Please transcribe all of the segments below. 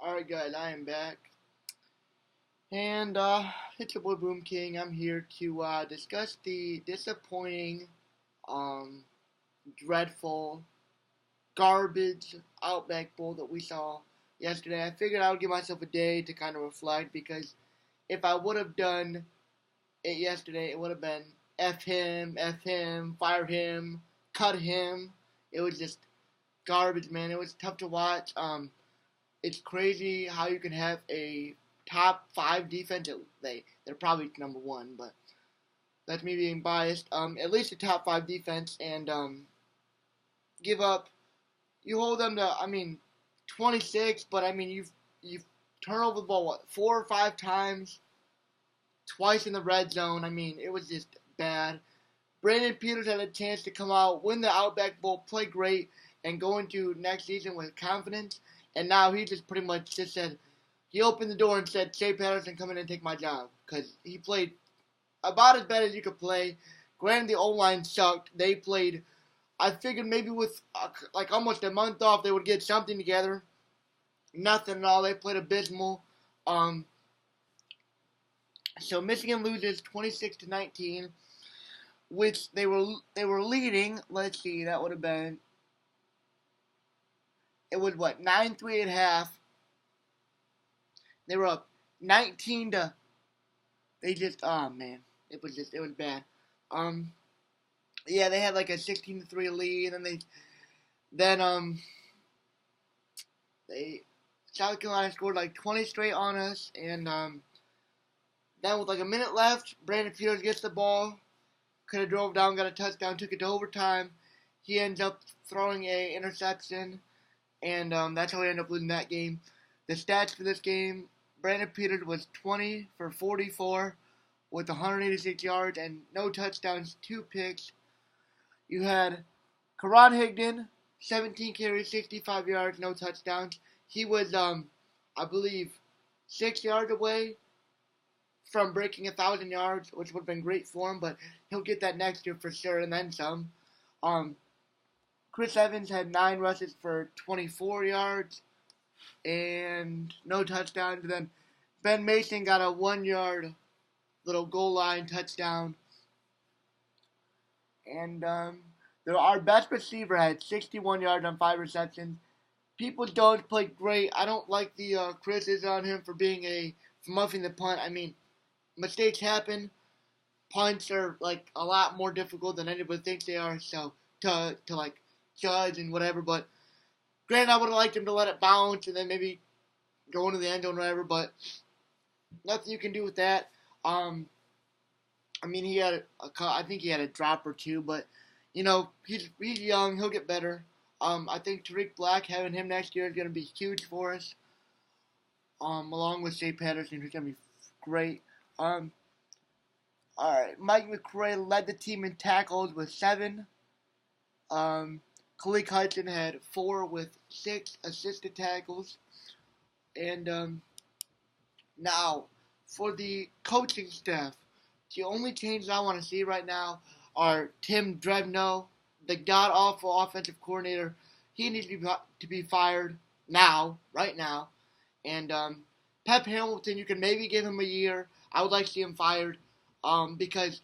Alright guys, I am back. And it's your boy Boom King. I'm here to discuss the disappointing, um, dreadful, garbage Outback Bowl that we saw yesterday. I figured I would give myself a day to kind of reflect because if I would have done it yesterday, it would have been F him, fire him, cut him. It was just garbage, man. It was tough to watch. It's crazy how you can have a top five defense. They're probably number one, but that's me being biased. At least a top five defense, and give up. You hold them to 26, but you've turned over the ball what 4 or 5 times, twice in the red zone. It was just bad. Brandon Peters had a chance to come out, win the Outback Bowl, play great, and go into next season with confidence. And now he just pretty much just said, he opened the door and said, Shea Patterson, come in and take my job. Because he played about as bad as you could play. Granted, the O-line sucked. They played, I figured maybe with like almost a month off, they would get something together. Nothing at all. They played abysmal. So Michigan loses 26-19, which they were leading. Let's see, that would have been, it was what, 9-3 at half. They were up 19 to. They just, oh man, it was bad. Yeah, they had like a 16-3 lead, and they South Carolina scored like 20 straight on us, and then with like a minute left, Brandon Peters gets the ball, could have drove down, got a touchdown, took it to overtime. He ends up throwing a interception, and that's how we end up losing that game. The stats for this game: Brandon Peters was 20 for 44 with 186 yards and no touchdowns, 2 picks. You had Karan Higdon, 17 carries, 65 yards, no touchdowns. He was, I believe, 6 yards away from breaking 1,000 yards, which would have been great for him, but he'll get that next year for sure, and then some. Chris Evans had 9 rushes for 24 yards and no touchdowns. And then Ben Mason got a 1-yard little goal line touchdown. And our best receiver had 61 yards on 5 receptions. People don't play great. I don't like the criticism on him for muffing the punt. Mistakes happen. Punts are like a lot more difficult than anybody thinks they are. So to like judge and whatever, but granted, I would have liked him to let it bounce and then maybe go into the end zone or whatever, but nothing you can do with that. He had I think he had a drop or two, but he's young, he'll get better. I think Tariq Black, having him next year is going to be huge for us. Along with Shea Patterson, who's going to be great. All right, Mike McRae led the team in tackles with 7. Khalid Hudson had 4 with 6 assisted tackles. And now, for the coaching staff, the only changes I want to see right now are Tim Drevno, the god-awful offensive coordinator. He needs to be fired now, right now. And Pep Hamilton, you can maybe give him a year. I would like to see him fired because,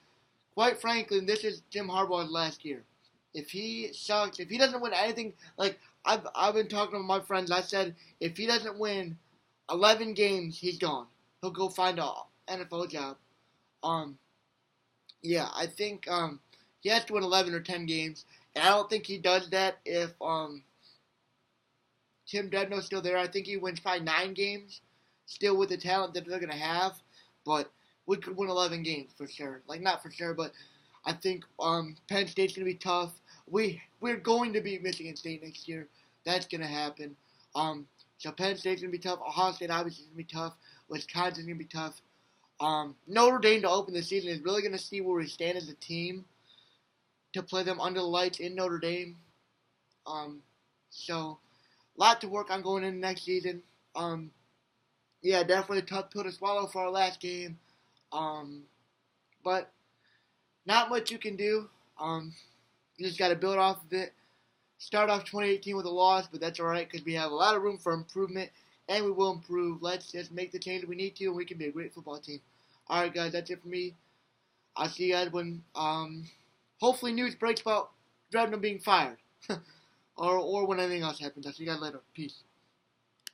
quite frankly, this is Jim Harbaugh's last year. If he sucks, if he doesn't win anything, like I've been talking to my friends, I said if he doesn't win 11 games, he's gone. He'll go find an NFL job. Yeah, I think he has to win 11 or 10 games, and I don't think he does that if Tim Debno's still there. I think he wins probably 9 games, still with the talent that they're gonna have, but we could win 11 games for sure. Like not for sure, but I think Penn State's gonna be tough. We're going to beat Michigan State next year. That's gonna happen. So Penn State's gonna be tough. Ohio State obviously is gonna be tough. Wisconsin's gonna be tough. Notre Dame to open the season is really gonna see where we stand as a team to play them under the lights in Notre Dame. So a lot to work on going into next season. Yeah, definitely a tough pill to swallow for our last game. But not much you can do. You just got to build off of it. Start off 2018 with a loss, but that's all right because we have a lot of room for improvement and we will improve. Let's just make the change we need to, and we can be a great football team. All right, guys, that's it for me. I'll see you guys when hopefully news breaks about Drebner being fired, or when anything else happens. I'll see you guys later. Peace.